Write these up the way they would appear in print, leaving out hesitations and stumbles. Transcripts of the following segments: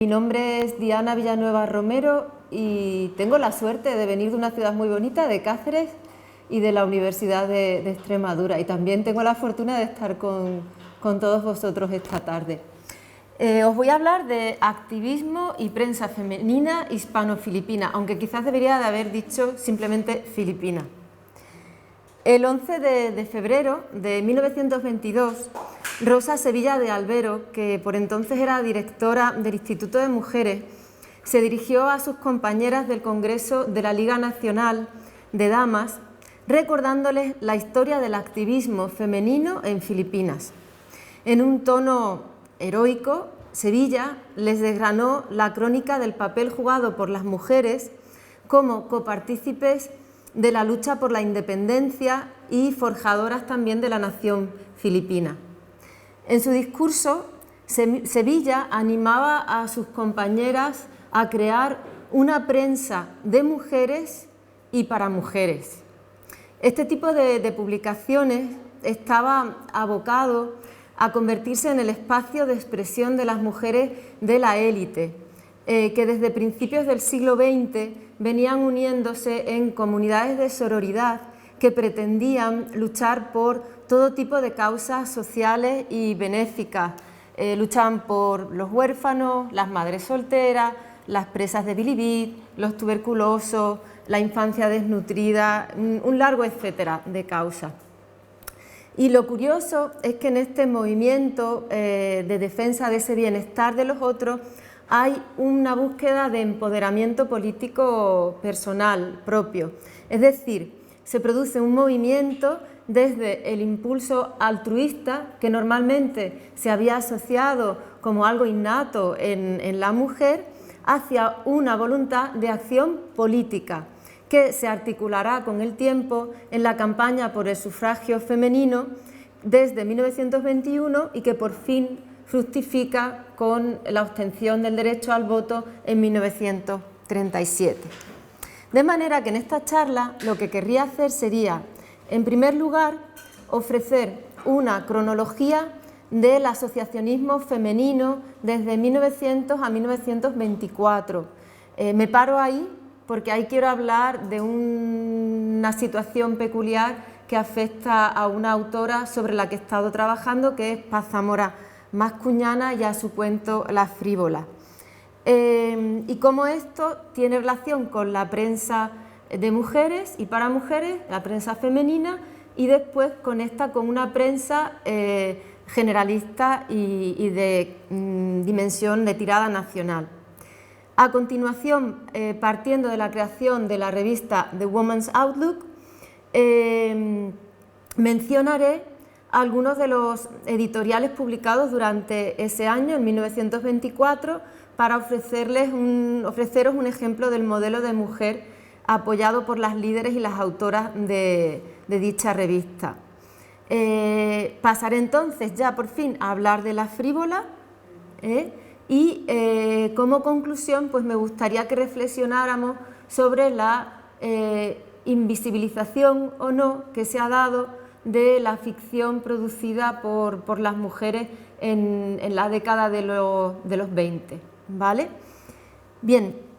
Mi nombre es Diana Villanueva Romero y tengo la suerte de venir de una ciudad muy bonita, de Cáceres, y de la Universidad de Extremadura. Y también tengo la fortuna de estar con todos vosotros esta tarde. Os voy a hablar de activismo y prensa femenina hispano-filipina, aunque quizás debería de haber dicho simplemente filipina. El 11 de febrero de 1922, Rosa Sevilla de Albero, que por entonces era directora del Instituto de Mujeres, se dirigió a sus compañeras del Congreso de la Liga Nacional de Damas, recordándoles la historia del activismo femenino en Filipinas. En un tono heroico, Sevilla les desgranó la crónica del papel jugado por las mujeres como copartícipes de la lucha por la independencia y forjadoras también de la nación filipina. En su discurso, Sevilla animaba a sus compañeras a crear una prensa de mujeres y para mujeres. Este tipo de publicaciones estaba abocado a convertirse en el espacio de expresión de las mujeres de la élite, que desde principios del siglo XX venían uniéndose en comunidades de sororidad que pretendían luchar por todo tipo de causas sociales y benéficas. Luchaban por los huérfanos, las madres solteras, las presas de Bilibid, los tuberculosos, la infancia desnutrida, un largo etcétera de causas. Y lo curioso es que en este movimiento de defensa de ese bienestar de los otros hay una búsqueda de empoderamiento político personal propio. Es decir, se produce un movimiento desde el impulso altruista, que normalmente se había asociado como algo innato en la mujer, hacia una voluntad de acción política, que se articulará con el tiempo en la campaña por el sufragio femenino desde 1921 y que por fin fructifica con la obtención del derecho al voto en 1937. De manera que en esta charla lo que querría hacer sería, en primer lugar, ofrecer una cronología del asociacionismo femenino desde 1900 a 1924. Me paro ahí porque ahí quiero hablar de una situación peculiar que afecta a una autora sobre la que he estado trabajando, que es Paz Zamora Mascuñana, y a su cuento La frívola. Y cómo esto tiene relación con la prensa de mujeres y para mujeres, la prensa femenina, y después conecta con una prensa generalista y de dimensión de tirada nacional. A continuación, partiendo de la creación de la revista The Woman's Outlook, mencionaré algunos de los editoriales publicados durante ese año, en 1924, para ofreceros un ejemplo del modelo de mujer apoyado por las líderes y las autoras de dicha revista. Pasaré entonces ya por fin a hablar de La frívola y como conclusión pues me gustaría que reflexionáramos sobre la invisibilización o no que se ha dado de la ficción producida por las mujeres en la década de los 20, ¿vale? Bien,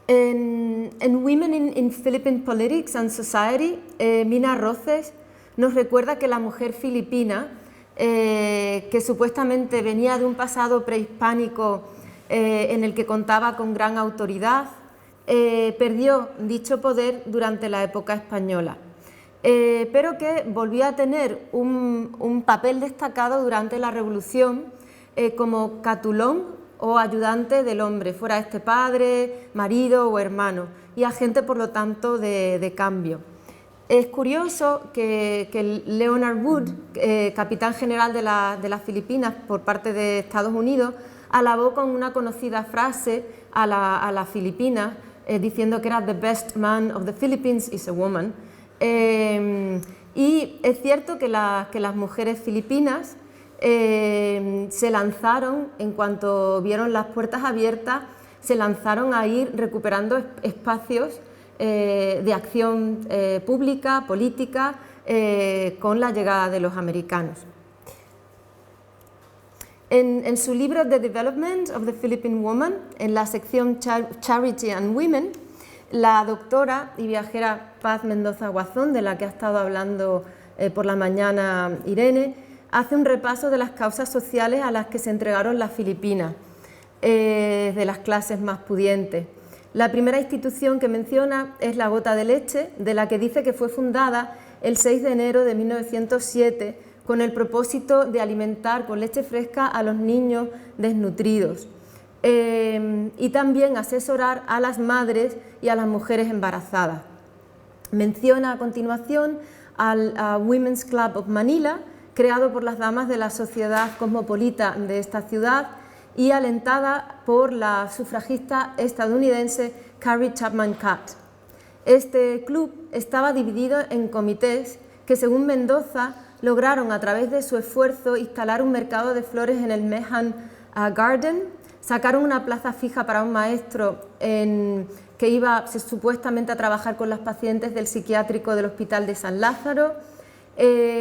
en Women in Philippine Politics and Society, Mina Roces nos recuerda que la mujer filipina, que supuestamente venía de un pasado prehispánico en el que contaba con gran autoridad, perdió dicho poder durante la época española, pero que volvió a tener un papel destacado durante la Revolución como catulón o ayudante del hombre, fuera este padre, marido o hermano, y agente por lo tanto de cambio. Es curioso que Leonard Wood, capitán general de las Filipinas por parte de Estados Unidos, alabó con una conocida frase a las Filipinas, diciendo que era "The best man of the Philippines is a woman". Y es cierto que las mujeres filipinas se lanzaron, en cuanto vieron las puertas abiertas, se lanzaron a ir recuperando espacios de acción pública, política, con la llegada de los americanos. En su libro The Development of the Philippine Woman, en la sección Charity and Women, la doctora y viajera Paz Mendoza Guazón, de la que ha estado hablando por la mañana Irene, hace un repaso de las causas sociales a las que se entregaron las Filipinas, de las clases más pudientes. La primera institución que menciona es la Gota de Leche, de la que dice que fue fundada el 6 de enero de 1907 con el propósito de alimentar con leche fresca a los niños desnutridos y también asesorar a las madres y a las mujeres embarazadas. Menciona a continuación al Women's Club of Manila, creado por las damas de la sociedad cosmopolita de esta ciudad y alentada por la sufragista estadounidense Carrie Chapman Catt. Este club estaba dividido en comités que, según Mendoza, lograron a través de su esfuerzo instalar un mercado de flores en el Mehan Garden, sacaron una plaza fija para un maestro que iba supuestamente a trabajar con las pacientes del psiquiátrico del Hospital de San Lázaro,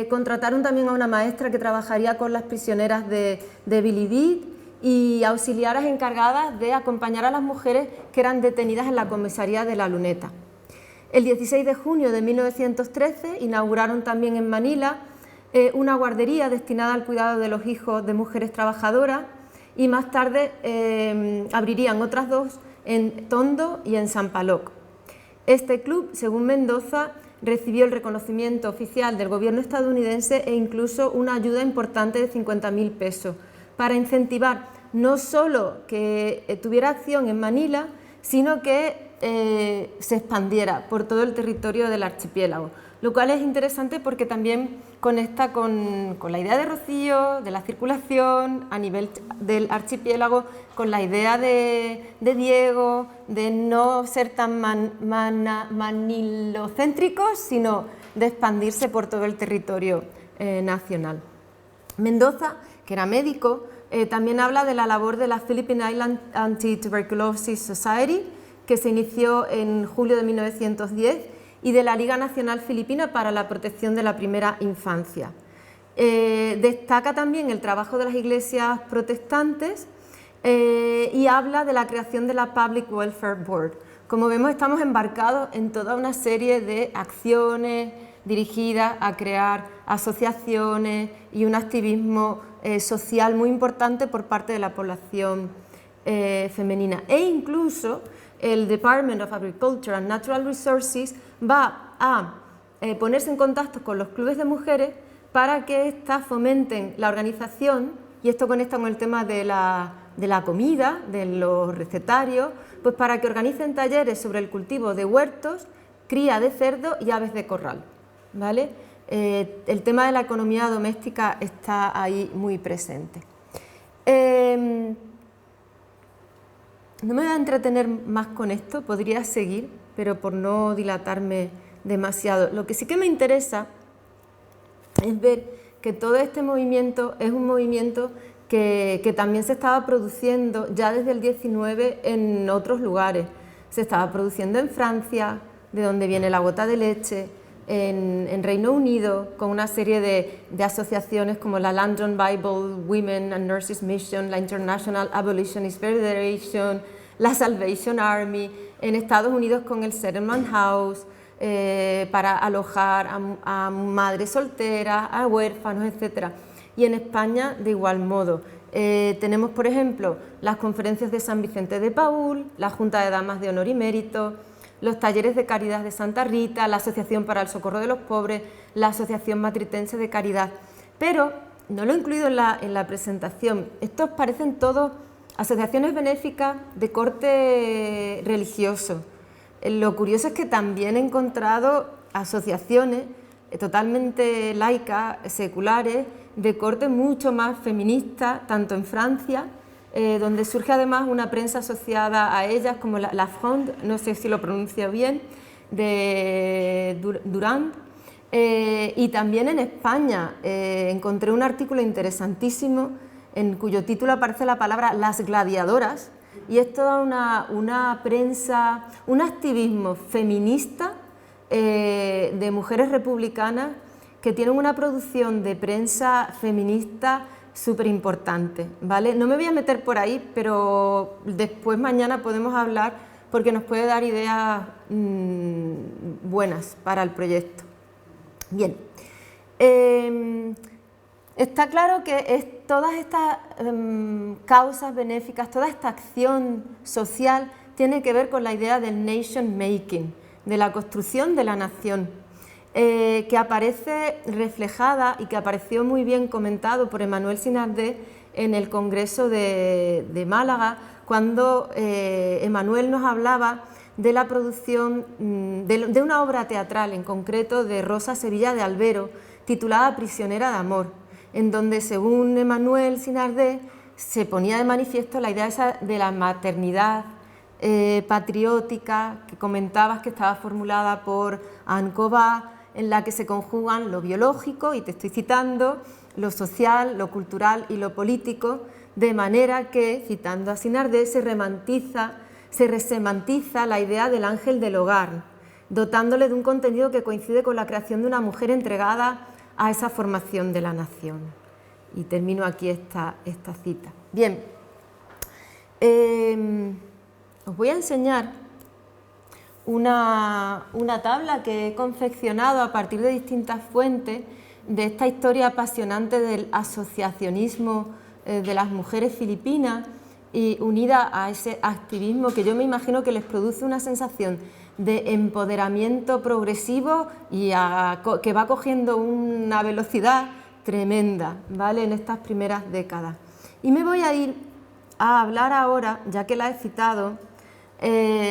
contrataron también a una maestra que trabajaría con las prisioneras de Bilibid y auxiliares encargadas de acompañar a las mujeres que eran detenidas en la comisaría de La Luneta. El 16 de junio de 1913 inauguraron también en Manila una guardería destinada al cuidado de los hijos de mujeres trabajadoras y más tarde abrirían otras dos en Tondo y en Sampaloc. Este club, según Mendoza, recibió el reconocimiento oficial del gobierno estadounidense e incluso una ayuda importante de 50.000 pesos para incentivar no solo que tuviera acción en Manila, sino que se expandiera por todo el territorio del archipiélago, lo cual es interesante porque también conecta con la idea de Rocío, de la circulación a nivel del archipiélago, con la idea de Diego, de no ser tan manilocéntricos, sino de expandirse por todo el territorio nacional. Mendoza, que era médico, también habla de la labor de la Philippine Island Anti-Tuberculosis Society, que se inició en julio de 1910, y de la Liga Nacional Filipina para la Protección de la Primera Infancia. Destaca también el trabajo de las iglesias protestantes y habla de la creación de la Public Welfare Board. Como vemos, estamos embarcados en toda una serie de acciones dirigidas a crear asociaciones y un activismo social muy importante por parte de la población femenina. E incluso el Department of Agriculture and Natural Resources va a ponerse en contacto con los clubes de mujeres para que éstas fomenten la organización, y esto conecta con el tema de la comida, de los recetarios, pues para que organicen talleres sobre el cultivo de huertos, cría de cerdo y aves de corral, ¿vale? El tema de la economía doméstica está ahí muy presente. No me voy a entretener más con esto, podría seguir, pero por no dilatarme demasiado. Lo que sí que me interesa es ver que todo este movimiento es un movimiento que también se estaba produciendo ya desde el 19 en otros lugares. Se estaba produciendo en Francia, de donde viene la Gota de Leche, en Reino Unido, con una serie de asociaciones como la London Bible Women and Nurses Mission, la International Abolitionist Federation, la Salvation Army, en Estados Unidos con el Settlement House, para alojar a madres solteras, a huérfanos, etc. Y en España de igual modo. Tenemos, por ejemplo, las conferencias de San Vicente de Paúl, la Junta de Damas de Honor y Mérito, los talleres de caridad de Santa Rita, la Asociación para el Socorro de los Pobres, la Asociación Matritense de Caridad. Pero no lo he incluido en la presentación. Estos parecen todos asociaciones benéficas de corte religioso. Lo curioso es que también he encontrado asociaciones totalmente laicas, seculares, de corte mucho más feminista, tanto en Francia, donde surge además una prensa asociada a ellas, como la Fronde, no sé si lo pronuncio bien, de Durand, y también en España. Encontré un artículo interesantísimo en cuyo título aparece la palabra Las Gladiadoras, y es toda una prensa, un activismo feminista de mujeres republicanas que tienen una producción de prensa feminista súper importante, ¿vale? No me voy a meter por ahí, pero después mañana podemos hablar porque nos puede dar ideas buenas para el proyecto. Bien, está claro que todas estas causas benéficas, toda esta acción social tiene que ver con la idea del nation making, de la construcción de la nación, que aparece reflejada y que apareció muy bien comentado por Emmanuel Sinardé en el Congreso de Málaga, cuando Emmanuel nos hablaba de la producción de una obra teatral, en concreto de Rosa Sevilla de Albero, titulada Prisionera de amor, en donde, según Emmanuel Sinardé, se ponía de manifiesto la idea esa de la maternidad patriótica que comentabas, que estaba formulada por Anne Covas, en la que se conjugan lo biológico, y te estoy citando, lo social, lo cultural y lo político, de manera que, citando a Sinardé, se resemantiza la idea del ángel del hogar, dotándole de un contenido que coincide con la creación de una mujer entregada a esa formación de la nación. Y termino aquí esta cita. Bien, os voy a enseñar una tabla que he confeccionado a partir de distintas fuentes de esta historia apasionante del asociacionismo de las mujeres filipinas, y unida a ese activismo que yo me imagino que les produce una sensación de empoderamiento progresivo y que va cogiendo una velocidad tremenda, ¿vale?, en estas primeras décadas. Y me voy a ir a hablar ahora, ya que la he citado, de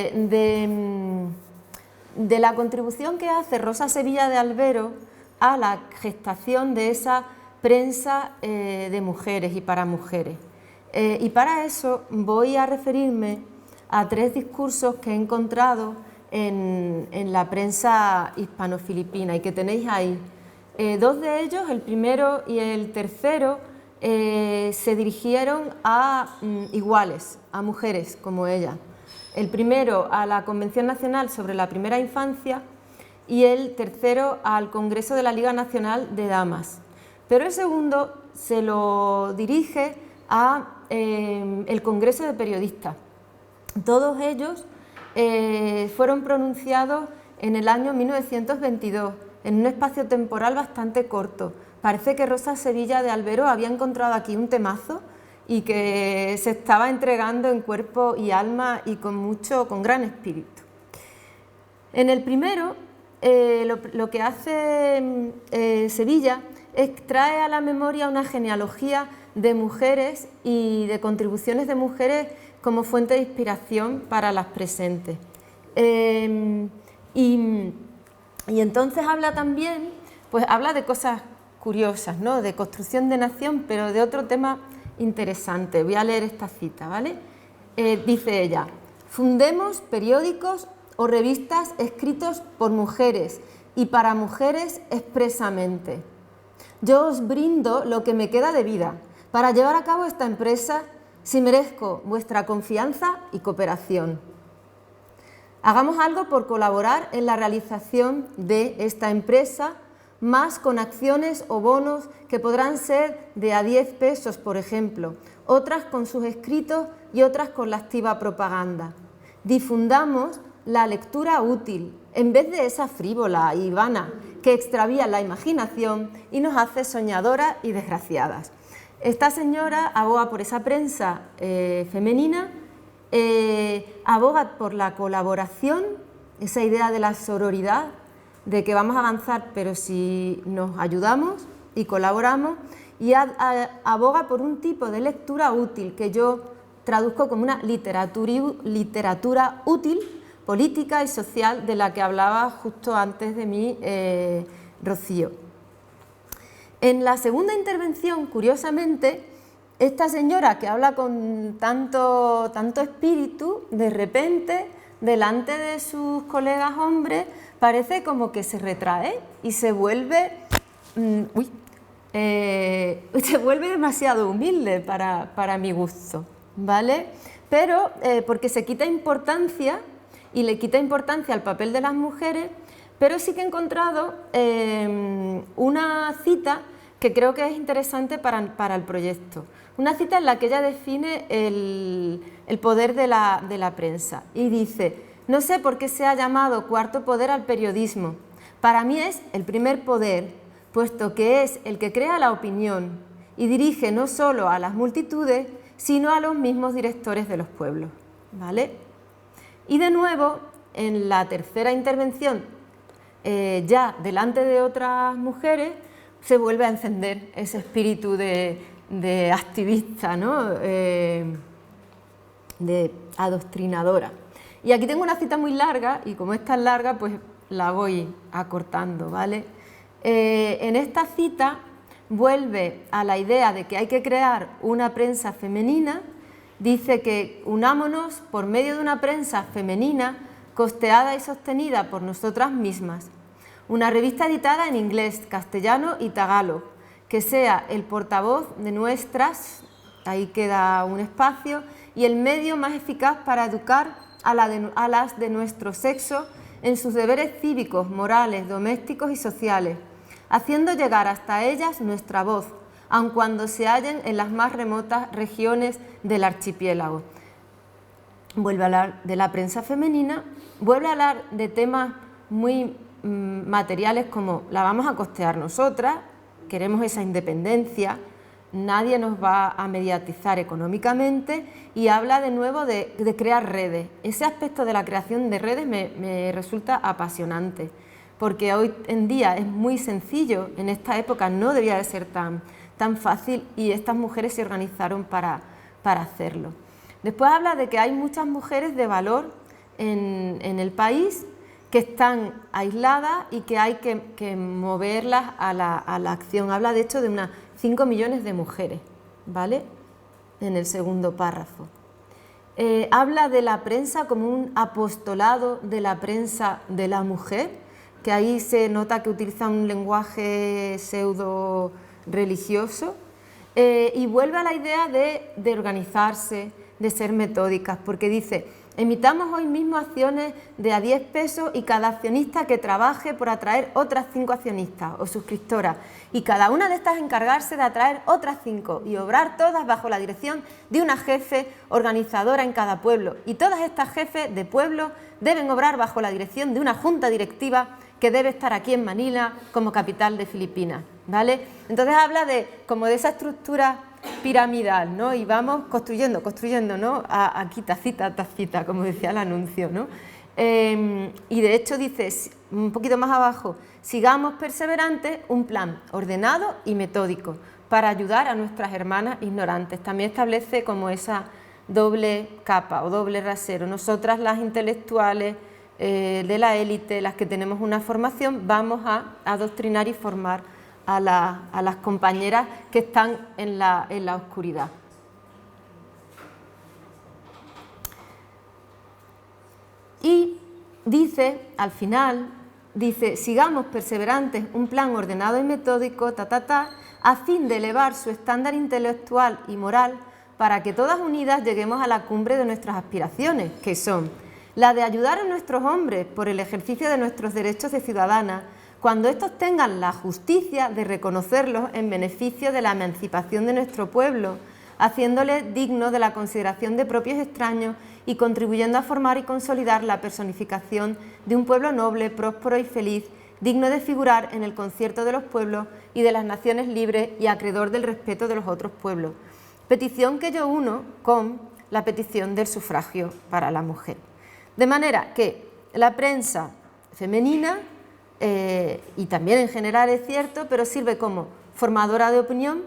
la contribución que hace Rosa Sevilla de Albero a la gestación de esa prensa de mujeres y para mujeres. Y para eso voy a referirme a 3 discursos que he encontrado en la prensa hispano-filipina y que tenéis ahí. 2 de ellos, el primero y el tercero, se dirigieron a iguales, a mujeres como ella. El primero a la Convención Nacional sobre la Primera Infancia y el tercero al Congreso de la Liga Nacional de Damas. Pero el segundo se lo dirige a el Congreso de Periodistas. Todos ellos fueron pronunciados en el año 1922, en un espacio temporal bastante corto. Parece que Rosa Sevilla de Albero había encontrado aquí un temazo y que se estaba entregando en cuerpo y alma y con gran espíritu. En el primero, lo que hace Sevilla es trae a la memoria una genealogía de mujeres y de contribuciones de mujeres como fuente de inspiración para las presentes. Y entonces habla también, pues habla de cosas curiosas, ¿no?, de construcción de nación, pero de otro tema interesante. Voy a leer esta cita, ¿vale? Dice ella: fundemos periódicos o revistas escritos por mujeres y para mujeres expresamente. Yo os brindo lo que me queda de vida para llevar a cabo esta empresa, si merezco vuestra confianza y cooperación. Hagamos algo por colaborar en la realización de esta empresa, más con acciones o bonos que podrán ser de a 10 pesos, por ejemplo, otras con sus escritos y otras con la activa propaganda. Difundamos la lectura útil, en vez de esa frívola y vana que extravía la imaginación y nos hace soñadoras y desgraciadas. Esta señora aboga por esa prensa femenina, aboga por la colaboración, esa idea de la sororidad, de que vamos a avanzar pero si nos ayudamos y colaboramos, y aboga por un tipo de lectura útil que yo traduzco como una literatura útil, política y social, de la que hablaba justo antes de mí Rocío. En la segunda intervención, curiosamente, esta señora que habla con tanto espíritu, de repente, delante de sus colegas hombres, parece como que se retrae y se vuelve, se vuelve demasiado humilde para mi gusto, ¿vale? Pero porque se quita importancia, y le quita importancia al papel de las mujeres, pero sí que he encontrado una cita que creo que es interesante para el proyecto. Una cita en la que ella define el poder de la prensa y dice: no sé por qué se ha llamado cuarto poder al periodismo. Para mí es el primer poder, puesto que es el que crea la opinión y dirige no solo a las multitudes, sino a los mismos directores de los pueblos. ¿Vale? Y de nuevo, en la tercera intervención, ya delante de otras mujeres, se vuelve a encender ese espíritu de activista, ¿no? De adoctrinadora. Y aquí tengo una cita muy larga, y como es tan larga, pues la voy acortando, ¿vale? En esta cita vuelve a la idea de que hay que crear una prensa femenina. Dice que unámonos por medio de una prensa femenina costeada y sostenida por nosotras mismas. Una revista editada en inglés, castellano y tagalo, que sea el portavoz de nuestras, ahí queda un espacio, y el medio más eficaz para educar a las de nuestro sexo en sus deberes cívicos, morales, domésticos y sociales, haciendo llegar hasta ellas nuestra voz, aun cuando se hallen en las más remotas regiones del archipiélago. Vuelve a hablar de la prensa femenina, vuelve a hablar de temas muy materiales como la vamos a costear nosotras, queremos esa independencia, nadie nos va a mediatizar económicamente, y habla de nuevo de crear redes. Ese aspecto de la creación de redes me resulta apasionante, porque hoy en día es muy sencillo, en esta época no debía de ser tan fácil, y estas mujeres se organizaron para hacerlo. Después habla de que hay muchas mujeres de valor en el país que están aisladas y que hay que moverlas a la acción. Habla de hecho de unas 5 millones de mujeres, ¿vale? En el segundo párrafo. Habla de la prensa como un apostolado de la prensa de la mujer, que ahí se nota que utiliza un lenguaje pseudo religioso, y vuelve a la idea de organizarse, de ser metódicas, porque dice: emitamos hoy mismo acciones de a 10 pesos y cada accionista que trabaje por atraer otras 5 accionistas o suscriptoras, y cada una de estas encargarse de atraer otras 5 y obrar todas bajo la dirección de una jefe organizadora en cada pueblo, y todas estas jefes de pueblo deben obrar bajo la dirección de una junta directiva que debe estar aquí en Manila como capital de Filipinas, ¿vale? Entonces habla como de esa estructura piramidal, ¿no? Y vamos construyendo, ¿no? Aquí tacita, tacita, como decía el anuncio, ¿no? Y de hecho dice, un poquito más abajo: sigamos perseverantes un plan ordenado y metódico para ayudar a nuestras hermanas ignorantes. También establece como esa doble capa o doble rasero. Nosotras, las intelectuales de la élite, las que tenemos una formación, vamos a adoctrinar y formar a las compañeras que están en la oscuridad. Y dice, al final, dice: sigamos perseverantes un plan ordenado y metódico, a fin de elevar su estándar intelectual y moral, para que todas unidas lleguemos a la cumbre de nuestras aspiraciones, que son la de ayudar a nuestros hombres por el ejercicio de nuestros derechos de ciudadana, cuando estos tengan la justicia de reconocerlos en beneficio de la emancipación de nuestro pueblo, haciéndoles dignos de la consideración de propios extraños y contribuyendo a formar y consolidar la personificación de un pueblo noble, próspero y feliz, digno de figurar en el concierto de los pueblos y de las naciones libres y acreedor del respeto de los otros pueblos. Petición que yo uno con la petición del sufragio para la mujer. De manera que la prensa femenina, y también en general es cierto, pero sirve como formadora de opinión,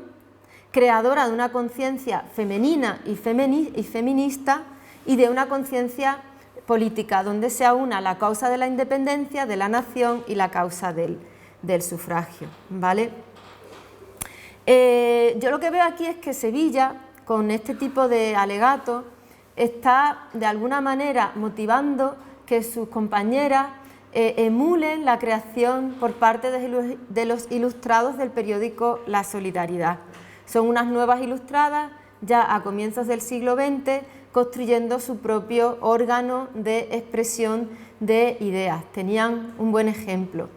creadora de una conciencia femenina y feminista, y de una conciencia política, donde se aúna la causa de la independencia, de la nación, y la causa del sufragio, ¿vale? Yo lo que veo aquí es que Sevilla, con este tipo de alegatos, está de alguna manera motivando que sus compañeras emulen la creación por parte de los ilustrados del periódico La Solidaridad. Son unas nuevas ilustradas ya a comienzos del siglo XX, construyendo su propio órgano de expresión de ideas, tenían un buen ejemplo.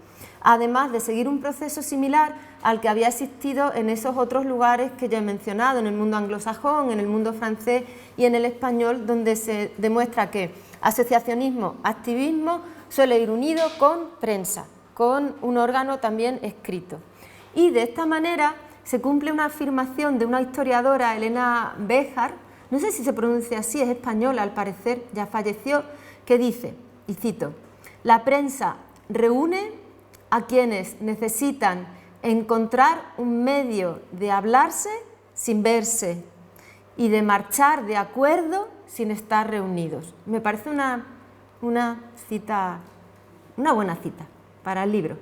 Además de seguir un proceso similar al que había existido en esos otros lugares que ya he mencionado, en el mundo anglosajón, en el mundo francés y en el español, donde se demuestra que asociacionismo, activismo suele ir unido con prensa, con un órgano también escrito. Y de esta manera se cumple una afirmación de una historiadora, Elena Béjar, no sé si se pronuncia así, es española al parecer, ya falleció, que dice, y cito, la prensa reúne a quienes necesitan encontrar un medio de hablarse sin verse y de marchar de acuerdo sin estar reunidos. Me parece una buena cita para el libro.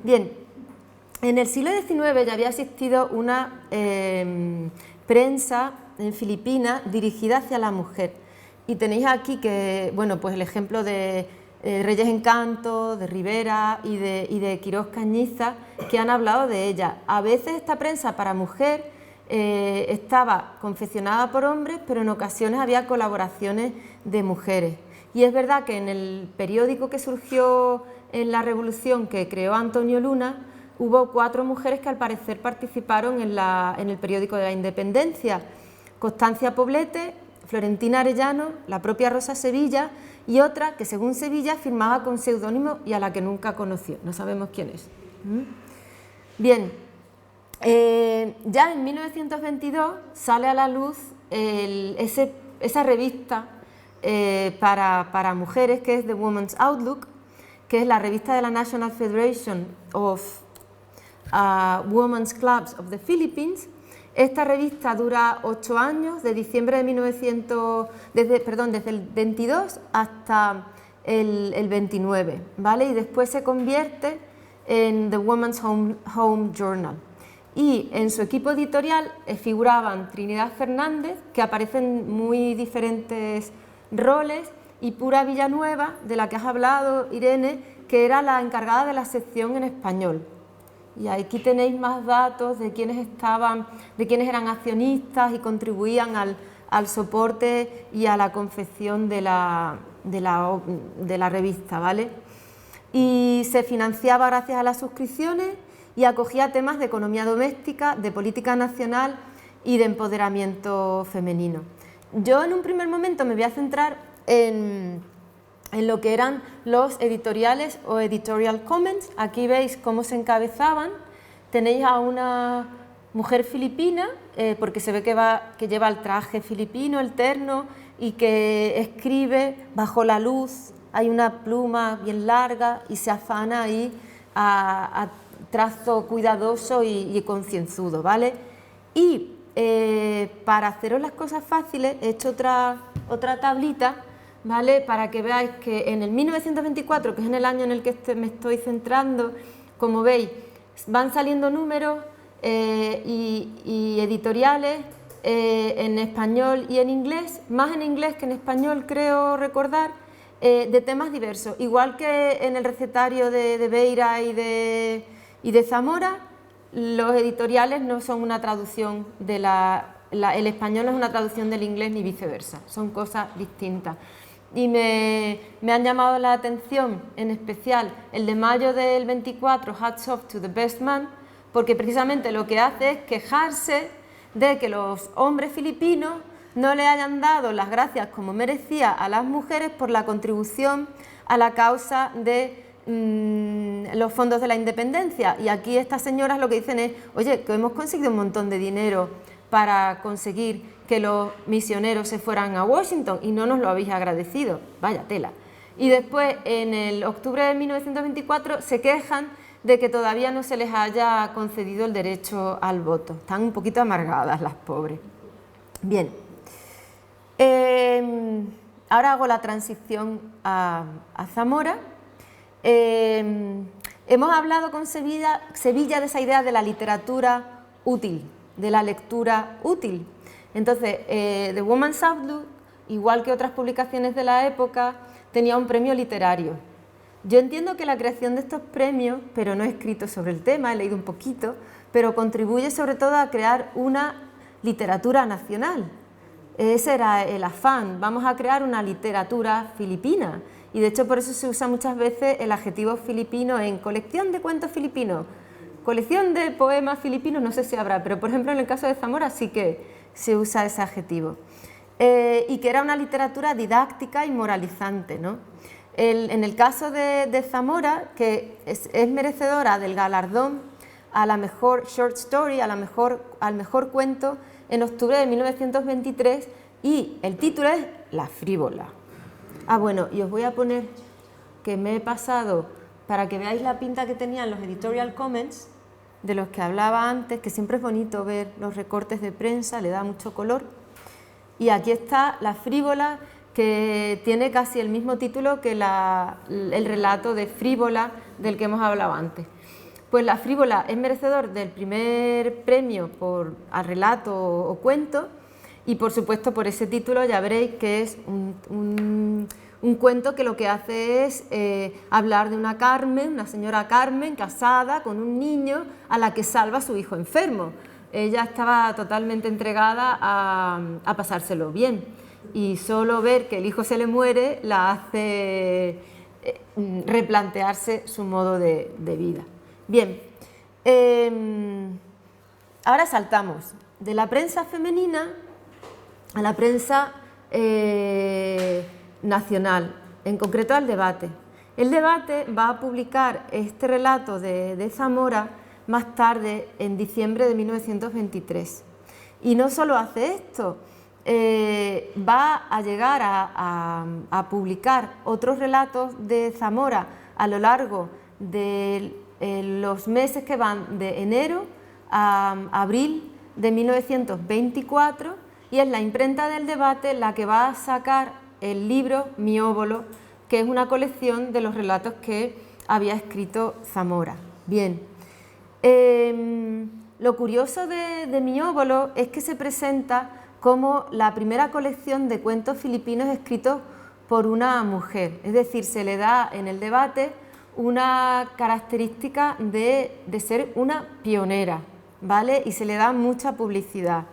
Bien, en el siglo XIX ya había existido una prensa en Filipinas dirigida hacia la mujer. Y tenéis aquí que, bueno, pues el ejemplo de Reyes Encanto, de Rivera y de Quirós Cañiza, que han hablado de ella. A veces esta prensa para mujer estaba confeccionada por hombres, pero en ocasiones había colaboraciones de mujeres. Y es verdad que en el periódico que surgió en la Revolución, que creó Antonio Luna, hubo 4 mujeres que al parecer participaron en el periódico de la Independencia: Constancia Poblete, Florentina Arellano, la propia Rosa Sevilla y otra que según Sevilla firmaba con seudónimo y a la que nunca conoció, no sabemos quién es. Bien, ya en 1922 sale a la luz esa revista para mujeres que es The Woman's Outlook, que es la revista de la National Federation of Women's Clubs of the Philippines. Esta revista dura 8 años, de diciembre de desde el 22 hasta el 29, ¿vale? Y después se convierte en The Woman's Home Journal. Y en su equipo editorial figuraban Trinidad Fernández, que aparece en muy diferentes roles, y Pura Villanueva, de la que has hablado, Irene, que era la encargada de la sección en español. Y aquí tenéis más datos de quiénes eran accionistas y contribuían al soporte y a la confección de la revista, ¿vale? Y se financiaba gracias a las suscripciones y acogía temas de economía doméstica, de política nacional y de empoderamiento femenino. Yo en un primer momento me voy a centrar en lo que eran los editoriales o editorial comments. Aquí veis cómo se encabezaban. Tenéis a una mujer filipina, porque se ve que lleva el traje filipino, el terno, y que escribe bajo la luz. Hay una pluma bien larga y se afana ahí a trazo cuidadoso y concienzudo, ¿vale? Y para haceros las cosas fáciles he hecho otra tablita, ¿vale? Para que veáis que en el 1924, que es en el año en el que me estoy centrando, como veis, van saliendo números y editoriales en español y en inglés, más en inglés que en español, creo recordar, de temas diversos. Igual que en el recetario de Beira y de Zamora, los editoriales no son una traducción el español no es una traducción del inglés ni viceversa, son cosas distintas. Y me han llamado la atención, en especial el de mayo del 24, Hats Off to the Best Man, porque precisamente lo que hace es quejarse de que los hombres filipinos no le hayan dado las gracias como merecía a las mujeres por la contribución a la causa de los fondos de la independencia. Y aquí estas señoras lo que dicen es, oye, que hemos conseguido un montón de dinero para conseguir que los misioneros se fueran a Washington y no nos lo habéis agradecido, vaya tela. Y después, en el octubre de 1924, se quejan de que todavía no se les haya concedido el derecho al voto. Están un poquito amargadas las pobres. Bien, ahora hago la transición a Zamora. Hemos hablado con Sevilla de esa idea de la literatura útil, de la lectura útil. Entonces, The Woman's Outlook, igual que otras publicaciones de la época, tenía un premio literario. Yo entiendo que la creación de estos premios, pero no he escrito sobre el tema, he leído un poquito, pero contribuye sobre todo a crear una literatura nacional. Ese era el afán, vamos a crear una literatura filipina. y de hecho por eso se usa muchas veces el adjetivo filipino en colección de cuentos filipinos, colección de poemas filipinos, no sé si habrá, pero por ejemplo en el caso de Zamora sí que se usa ese adjetivo. Y que era una literatura didáctica y moralizante, ¿no? En el caso de Zamora, que es merecedora del galardón a la mejor short story, al mejor cuento, en octubre de 1923, y el título es La frívola. Ah, bueno, y os voy a poner que me he pasado, para que veáis la pinta que tenían los editorial comments, de los que hablaba antes, que siempre es bonito ver los recortes de prensa, le da mucho color. Y aquí está La frívola, que tiene casi el mismo título que el relato de Frívola del que hemos hablado antes. Pues La frívola es merecedor del primer premio al relato o cuento, y por supuesto por ese título ya veréis que es un cuento que lo que hace es hablar de una Carmen, una señora Carmen casada con un niño a la que salva a su hijo enfermo. Ella estaba totalmente entregada a pasárselo bien, y solo ver que el hijo se le muere la hace replantearse su modo de vida. Bien, ahora saltamos de la prensa femenina a la prensa nacional, en concreto al Debate. El Debate va a publicar este relato de Zamora más tarde, en diciembre de 1923. Y no solo hace esto, va a llegar a publicar otros relatos de Zamora a lo largo de los meses que van de enero a abril de 1924, y es la imprenta del Debate la que va a sacar el libro Mi óbolo, que es una colección de los relatos que había escrito Zamora. Bien, lo curioso de Mi óbolo es que se presenta como la primera colección de cuentos filipinos escritos por una mujer, es decir, se le da en el Debate una característica de ser una pionera, ¿vale? Y se le da mucha publicidad.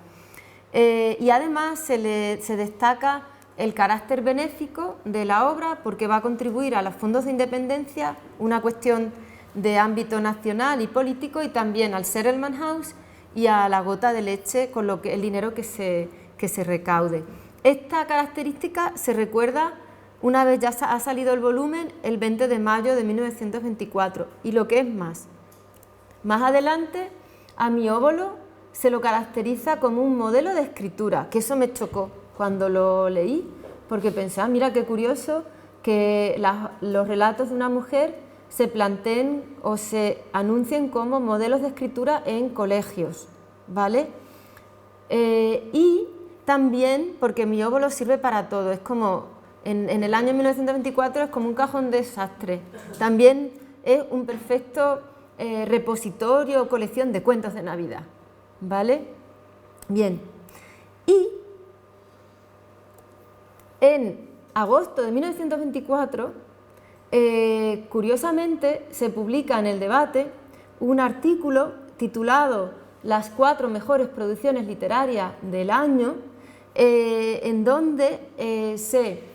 Y además se destaca el carácter benéfico de la obra, porque va a contribuir a los fondos de independencia, una cuestión de ámbito nacional y político, y también al Settlement House y a la gota de leche, con el dinero que se recaude. Esta característica se recuerda una vez ya ha salido el volumen, el 20 de mayo de 1924, y lo que es más adelante, a Mi óbolo se lo caracteriza como un modelo de escritura, que eso me chocó cuando lo leí, porque pensaba, mira qué curioso que los relatos de una mujer se planteen o se anuncien como modelos de escritura en colegios, ¿vale? Y también porque Mi óbolo sirve para todo, es como en el año 1924 es como un cajón de desastre, también es un perfecto repositorio o colección de cuentos de Navidad, ¿vale? Bien, y en agosto de 1924, curiosamente, se publica en el Debate un artículo titulado Las 4 mejores producciones literarias del año, en donde se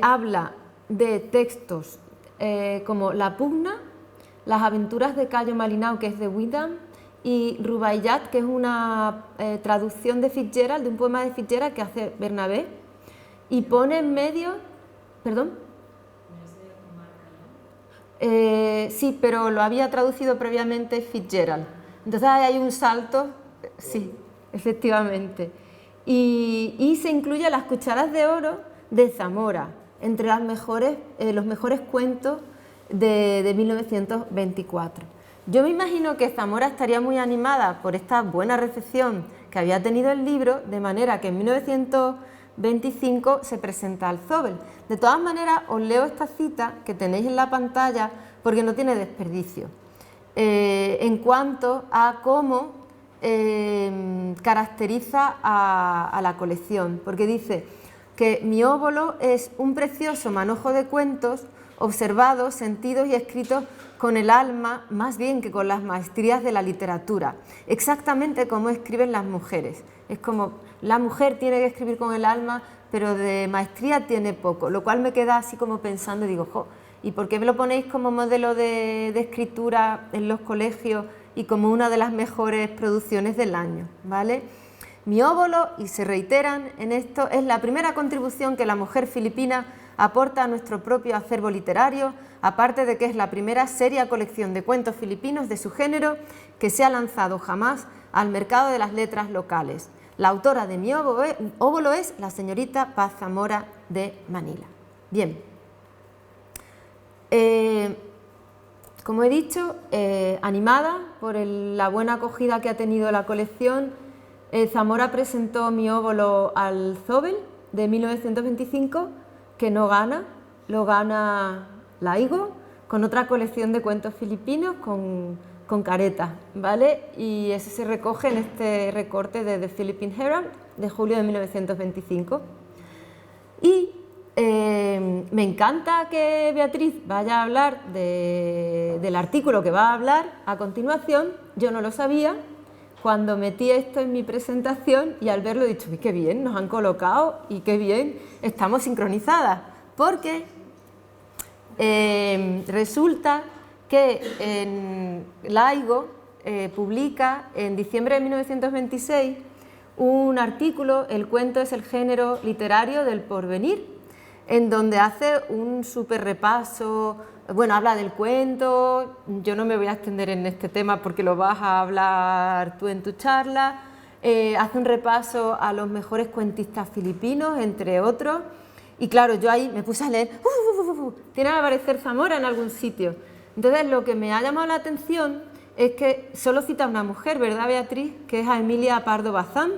habla de textos como La pugna, Las aventuras de Cayo Malinao, que es de Wyndham, y Rubaiyat, que es una traducción de Fitzgerald, de un poema de Fitzgerald que hace Bernabé, y pone en medio... ¿Perdón? Sí, pero lo había traducido previamente Fitzgerald. Entonces hay un salto, sí, efectivamente. Y se incluye Las cucharas de oro de Zamora, entre los mejores cuentos de 1924. Yo me imagino que Zamora estaría muy animada por esta buena recepción que había tenido el libro, de manera que en 1925 se presenta al Zóbel. De todas maneras, os leo esta cita que tenéis en la pantalla porque no tiene desperdicio, en cuanto a cómo caracteriza a la colección, porque dice que Mi óbolo es un precioso manojo de cuentos observados, sentidos y escritos con el alma más bien que con las maestrías de la literatura, exactamente como escriben las mujeres. Es como la mujer tiene que escribir con el alma, pero de maestría tiene poco, lo cual me queda así como pensando, digo, jo, ¿y por qué me lo ponéis como modelo de escritura en los colegios y como una de las mejores producciones del año? ¿Vale? Mi óbolo, y se reiteran en esto, es la primera contribución que la mujer filipina aporta a nuestro propio acervo literario, aparte de que es la primera seria colección de cuentos filipinos de su género que se ha lanzado jamás al mercado de las letras locales. La autora de mi óbolo es la señorita Paz Zamora de Manila. Bien. Como he dicho, animada por la buena acogida que ha tenido la colección, Zamora presentó mi óbolo al Zobel de 1925, que no gana, lo gana Laigo, con otra colección de cuentos filipinos con caretas, ¿vale? Y eso se recoge en este recorte de The Philippine Herald de julio de 1925. Y me encanta que Beatriz vaya a hablar del artículo que va a hablar a continuación. Yo no lo sabía. Cuando metí esto en mi presentación y al verlo he dicho, qué bien, nos han colocado y qué bien, estamos sincronizadas, porque resulta que en Laigo publica en diciembre de 1926 un artículo, El cuento es el género literario del porvenir, en donde hace un súper repaso. Bueno, habla del cuento, yo no me voy a extender en este tema porque lo vas a hablar tú en tu charla, hace un repaso a los mejores cuentistas filipinos, entre otros, y claro, yo ahí me puse a leer, tiene que aparecer Zamora en algún sitio. Entonces, lo que me ha llamado la atención es que solo cita a una mujer, ¿verdad, Beatriz?, que es a Emilia Pardo Bazán,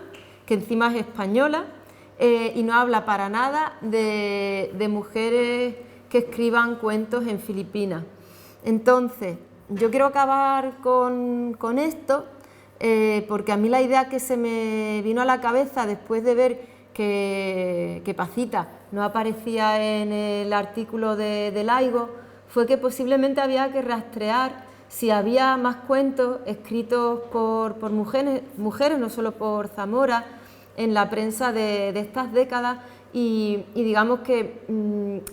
que encima es española, y no habla para nada de mujeres que escriban cuentos en Filipinas. Entonces, yo quiero acabar con esto, porque a mí la idea que se me vino a la cabeza después de ver que Pacita no aparecía en el artículo de Laigo, fue que posiblemente había que rastrear si había más cuentos escritos por mujeres, no solo por Zamora, en la prensa de estas décadas, y digamos que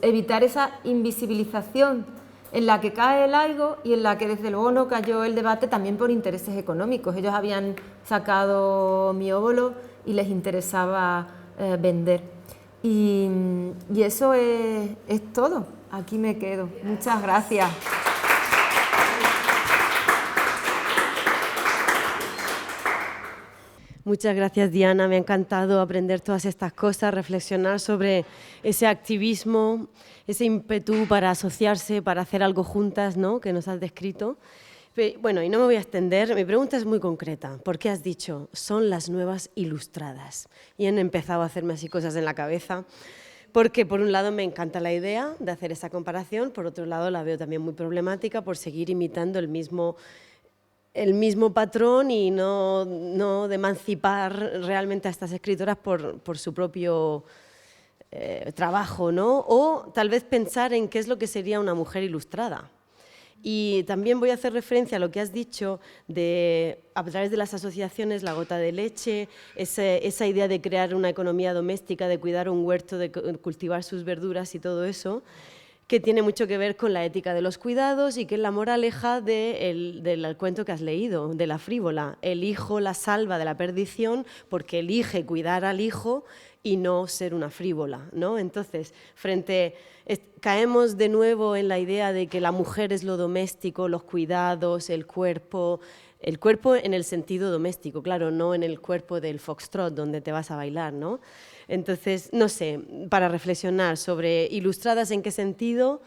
evitar esa invisibilización en la que cae el Laigo y en la que desde luego no cayó el debate también por intereses económicos. Ellos habían sacado mi óbolo y les interesaba vender. Y eso es todo. Aquí me quedo. Muchas gracias. Muchas gracias, Diana. Me ha encantado aprender todas estas cosas, reflexionar sobre ese activismo, ese ímpetu para asociarse, para hacer algo juntas, ¿no?, que nos has descrito. Bueno, y no me voy a extender. Mi pregunta es muy concreta. ¿Por qué has dicho son las nuevas ilustradas? Y han empezado a hacerme así cosas en la cabeza. Porque, por un lado, me encanta la idea de hacer esa comparación, por otro lado, la veo también muy problemática por seguir imitando el mismo patrón y no de emancipar realmente a estas escritoras por su propio trabajo, ¿no? O tal vez pensar en qué es lo que sería una mujer ilustrada. Y también voy a hacer referencia a lo que has dicho a través de las asociaciones, la gota de leche, esa idea de crear una economía doméstica, de cuidar un huerto, de cultivar sus verduras y todo eso, que tiene mucho que ver con la ética de los cuidados y que es la moraleja del cuento que has leído, de la frívola. El hijo la salva de la perdición porque elige cuidar al hijo y no ser una frívola, ¿no? Entonces, caemos de nuevo en la idea de que la mujer es lo doméstico, los cuidados, el cuerpo en el sentido doméstico, claro, no en el cuerpo del foxtrot donde te vas a bailar, ¿no? Entonces, no sé, para reflexionar sobre ilustradas en qué sentido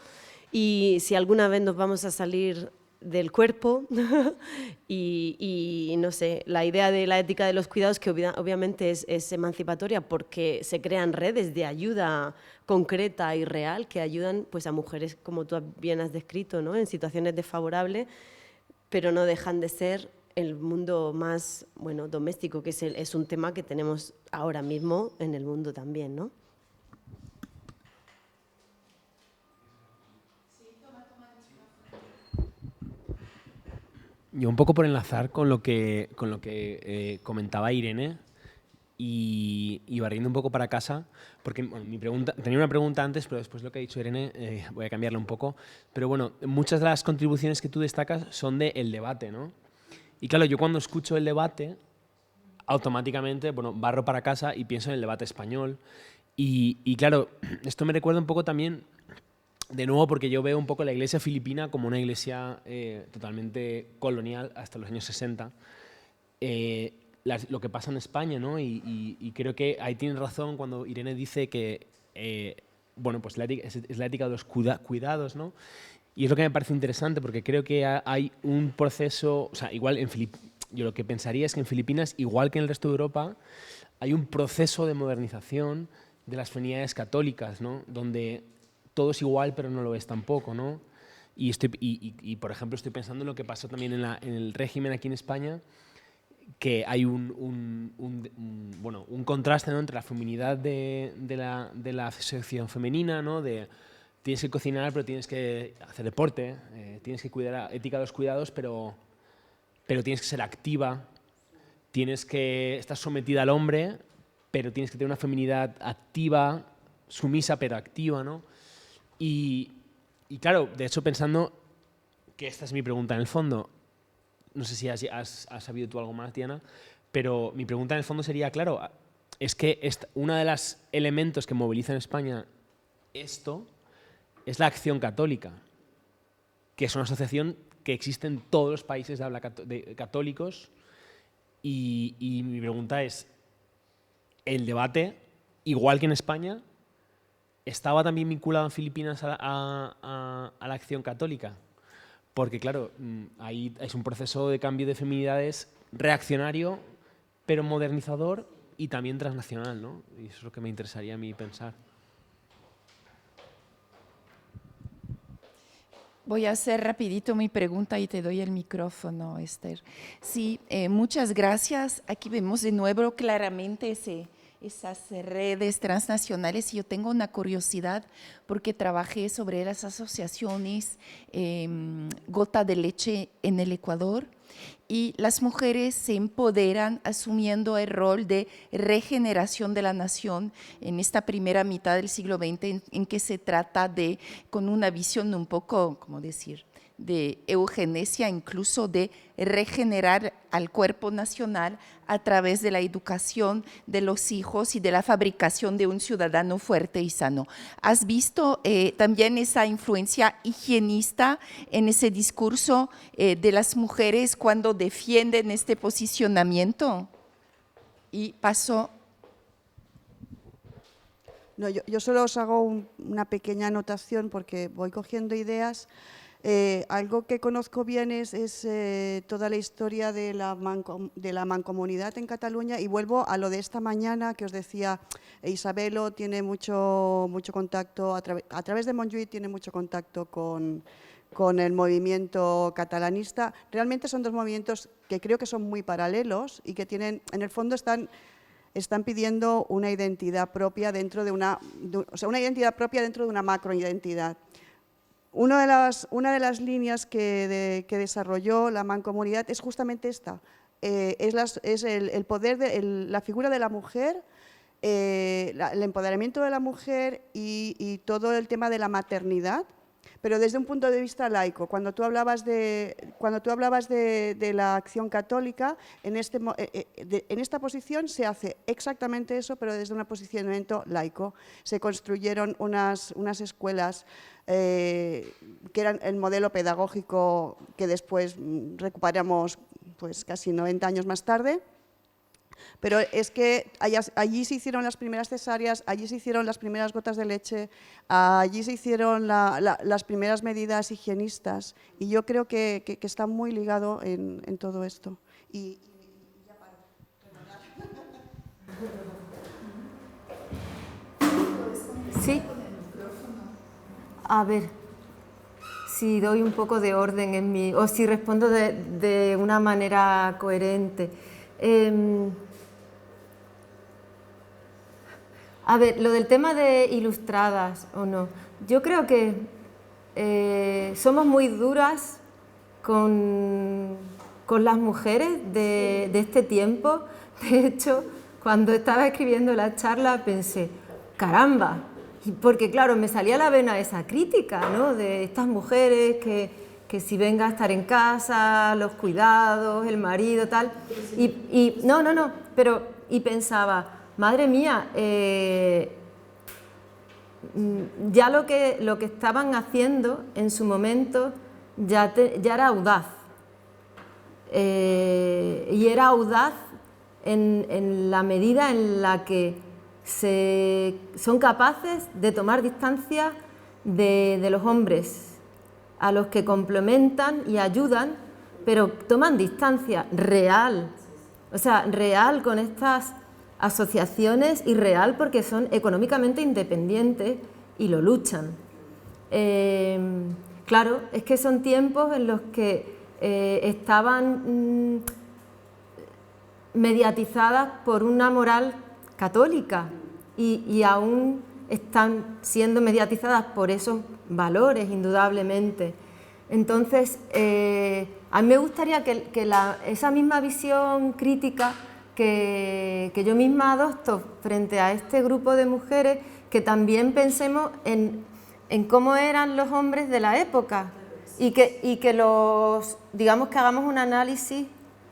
y si alguna vez nos vamos a salir del cuerpo y no sé, la idea de la ética de los cuidados que obviamente es emancipatoria porque se crean redes de ayuda concreta y real que ayudan pues, a mujeres, como tú bien has descrito, ¿no?, en situaciones desfavorables, pero no dejan de ser el mundo más doméstico, que es un tema que tenemos ahora mismo en el mundo también, ¿no? Yo un poco por enlazar con lo que comentaba Irene, y barriendo un poco para casa, porque bueno, tenía una pregunta antes, pero después lo que ha dicho Irene voy a cambiarla un poco. Pero bueno, muchas de las contribuciones que tú destacas son del debate, ¿no? Y claro, yo cuando escucho el debate, automáticamente, bueno, barro para casa y pienso en el debate español. Y claro, esto me recuerda un poco también, de nuevo, porque yo veo un poco la iglesia filipina como una iglesia totalmente colonial hasta los años 60. Lo que pasa en España, ¿no? Y creo que ahí tiene razón cuando Irene dice que, bueno, pues es la ética de los cuidados, ¿no? Y es lo que me parece interesante, porque creo que hay un proceso, o sea, igual yo lo que pensaría es que en Filipinas, igual que en el resto de Europa, hay un proceso de modernización de las feminidades católicas, ¿no? Donde todo es igual, pero no lo es tampoco, ¿no? Por ejemplo, estoy pensando en lo que pasó también en el régimen aquí en España, que hay un contraste, ¿no?, entre la feminidad de la sección femenina, ¿no? Tienes que cocinar, pero tienes que hacer deporte, tienes que cuidar, ética de los cuidados, pero tienes que ser activa, tienes que estar sometida al hombre, pero tienes que tener una feminidad activa, sumisa pero activa, ¿no? Y claro, de hecho, pensando que esta es mi pregunta en el fondo, no sé si has sabido tú algo más, Diana, pero mi pregunta en el fondo sería, claro, es que uno de los elementos que moviliza en España esto es la Acción Católica, que es una asociación que existe en todos los países de habla católicos, y mi pregunta es, ¿el debate, igual que en España, estaba también vinculado en Filipinas a la Acción Católica? Porque, claro, ahí es un proceso de cambio de feminidades reaccionario, pero modernizador y también transnacional, ¿no? Y eso es lo que me interesaría a mí pensar. Voy a hacer rapidito mi pregunta y te doy el micrófono, Esther. Sí, muchas gracias. Aquí vemos de nuevo claramente esas redes transnacionales y yo tengo una curiosidad porque trabajé sobre las asociaciones Gota de Leche en el Ecuador y las mujeres se empoderan asumiendo el rol de regeneración de la nación en esta primera mitad del siglo XX en que se trata de, con una visión un poco, ¿cómo decir?, de eugenesia, incluso de regenerar al cuerpo nacional a través de la educación de los hijos y de la fabricación de un ciudadano fuerte y sano. ¿Has visto también esa influencia higienista en ese discurso de las mujeres cuando defienden este posicionamiento? Y paso. No, yo solo os hago una pequeña anotación porque voy cogiendo ideas. Algo que conozco bien es toda la historia de la mancomunidad en Cataluña, y vuelvo a lo de esta mañana que os decía, Isabelo tiene mucho contacto, a través de Montjuïc tiene mucho contacto con el movimiento catalanista. Realmente son dos movimientos que creo que son muy paralelos y que tienen, en el fondo están pidiendo una identidad propia dentro de una identidad propia dentro de una macroidentidad. Una de las líneas que desarrolló la mancomunidad es justamente esta, es el poder, la figura de la mujer, el empoderamiento de la mujer y todo el tema de la maternidad, pero desde un punto de vista laico. Cuando tú hablabas de la Acción Católica, en esta posición se hace exactamente eso, pero desde un posicionamiento laico. Se construyeron unas escuelas que eran el modelo pedagógico que después recuperamos pues, casi 90 años más tarde. Pero es que allí se hicieron las primeras cesáreas, allí se hicieron las primeras gotas de leche, allí se hicieron las primeras medidas higienistas, y yo creo que está muy ligado en todo esto. Y ya paro. Sí. A ver, si doy un poco de orden o si respondo de una manera coherente. A ver, lo del tema de ilustradas o no. Yo creo que somos muy duras con las mujeres de este tiempo. De hecho, cuando estaba escribiendo la charla pensé, caramba, porque claro, me salía a la vena esa crítica, ¿no? De estas mujeres que si venga a estar en casa, los cuidados, el marido, tal, y pensaba, madre mía, ya lo que estaban haciendo en su momento ya era audaz, y era audaz en la medida en la que son capaces de tomar distancia de los hombres a los que complementan y ayudan, pero toman distancia real, o sea, real con estas asociaciones y real porque son económicamente independientes y lo luchan. Claro, es que son tiempos en los que estaban mediatizadas por una moral católica y aún están siendo mediatizadas por esos valores, indudablemente. Entonces, a mí me gustaría que esa misma visión crítica que yo misma adopto frente a este grupo de mujeres, que también pensemos en cómo eran los hombres de la época y que digamos que hagamos un análisis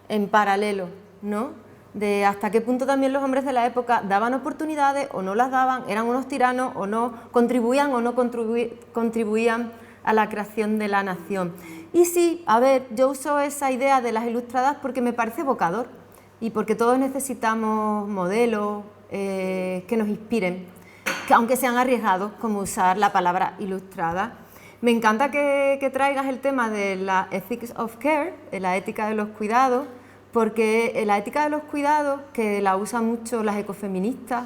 en paralelo, ¿no? De hasta qué punto también los hombres de la época daban oportunidades o no las daban, eran unos tiranos o no, contribuían o no contribuían a la creación de la nación. Y sí, a ver, yo uso esa idea de las ilustradas porque me parece evocador y porque todos necesitamos modelos que nos inspiren, que aunque sean arriesgados, como usar la palabra ilustrada. Me encanta que traigas el tema de la ethics of care, la ética de los cuidados, porque la ética de los cuidados, que la usan mucho las ecofeministas,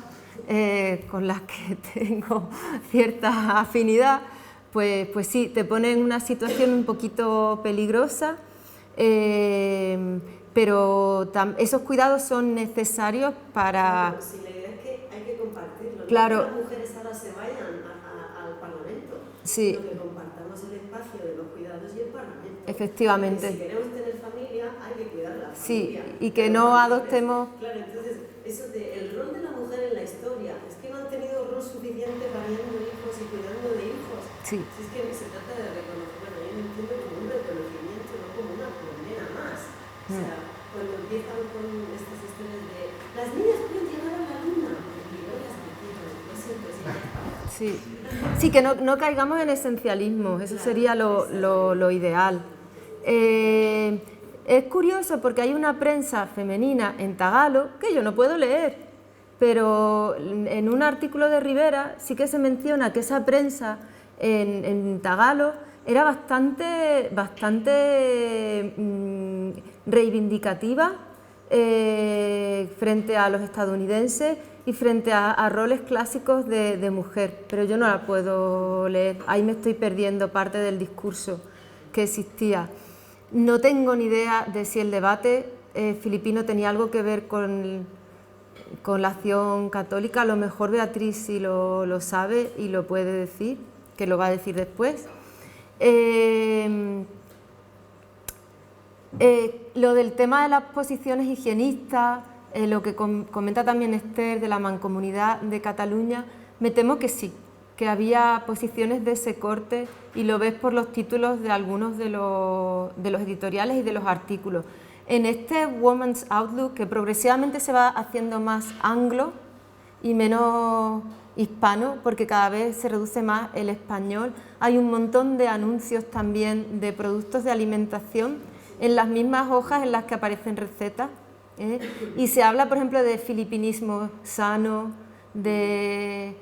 con las que tengo cierta afinidad, pues sí, te pone en una situación un poquito peligrosa, pero esos cuidados son necesarios para... Sí, la idea es que hay que compartirlo. Claro. No que las mujeres ahora se vayan al Parlamento, sí, sino que compartamos el espacio de los cuidados y el Parlamento. efectivamente. Porque si queremos tener familia, hay que cuidar la familia. Sí, y que no adoptemos... Claro, entonces, eso el rol de la mujer en la historia, es que no han tenido rol suficiente pariendo hijos y cuidando de hijos. Sí. Si es que se trata de reconocer, bueno, yo lo entiendo como un reconocimiento, no como una condena más. O sea, cuando empiezan con estas historias de las niñas pueden llegar a la luna, y yo las entiendo, no siempre es Sí, sí, que no caigamos en esencialismo, eso sería lo ideal. Es curioso porque hay una prensa femenina en tagalo que yo no puedo leer, pero en un artículo de Rivera sí que se menciona que esa prensa en tagalo era bastante reivindicativa frente a los estadounidenses y frente a roles clásicos de mujer, pero yo no la puedo leer, ahí me estoy perdiendo parte del discurso que existía. No tengo ni idea de si el debate filipino tenía algo que ver con la acción católica, a lo mejor Beatriz sí lo sabe y lo puede decir, que lo va a decir después. Lo del tema de las posiciones higienistas, lo que comenta también Esther de la Mancomunidad de Cataluña, me temo que sí, que había posiciones de ese corte y lo ves por los títulos de algunos de los editoriales y de los artículos. En este Women's Outlook, que progresivamente se va haciendo más anglo y menos hispano, porque cada vez se reduce más el español, hay un montón de anuncios también de productos de alimentación en las mismas hojas en las que aparecen recetas, y se habla, por ejemplo, de filipinismo sano, de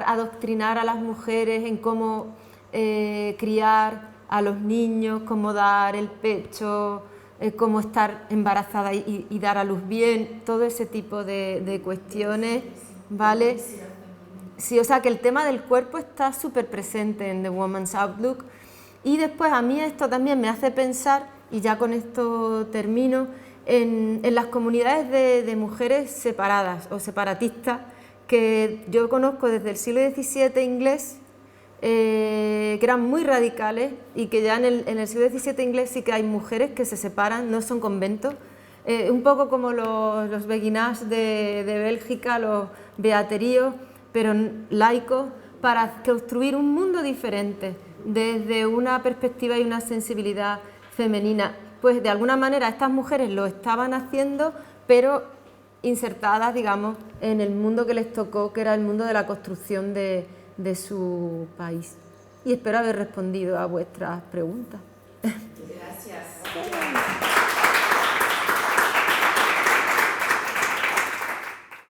adoctrinar a las mujeres en cómo criar a los niños, cómo dar el pecho, cómo estar embarazada y dar a luz bien, todo ese tipo de cuestiones, ¿vale? Sí, o sea que el tema del cuerpo está súper presente en The Woman's Outlook. Y después a mí esto también me hace pensar, y ya con esto termino, en las comunidades de mujeres separadas o separatistas que yo conozco desde el siglo XVII inglés, que eran muy radicales y que ya en el siglo XVII inglés sí que hay mujeres que se separan, no son conventos, un poco como los beguinage de Bélgica, los beateríos, pero laicos, para construir un mundo diferente, desde una perspectiva y una sensibilidad femenina. Pues de alguna manera estas mujeres lo estaban haciendo, pero insertadas, digamos, en el mundo que les tocó, que era el mundo de la construcción de su país. Y espero haber respondido a vuestras preguntas. Gracias.